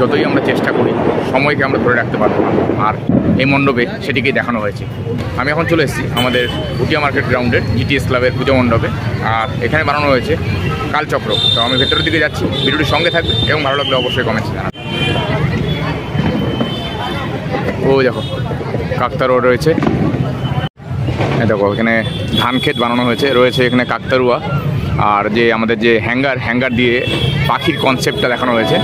যতই আমরা চেষ্টা করি সময়কে আমরা ধরে রাখতে পারবো না, আর এই মণ্ডপে সেটিকেই দেখানো হয়েছে। আমি এখন চলে এসেছি আমাদের ভুটিয়া মার্কেট গ্রাউন্ডের জিটিএস ক্লাবের পুজো মণ্ডপে, আর এখানে বানানো হয়েছে কালচক্র। তো আমি ভেতরের দিকে যাচ্ছি, ভিডিওটির সঙ্গে থাকবে এবং ভালো লাগলে অবশ্যই কমেন্টসে জানাবে। ও দেখো কাকতারুয়া রয়েছে, দেখো এখানে ধান ক্ষেত বানানো হয়েছে, রয়েছে এখানে কাকতারুয়া, আর যে আমাদের যে হ্যাঙ্গার দিয়ে পাখির কনসেপ্টটা দেখানো হয়েছে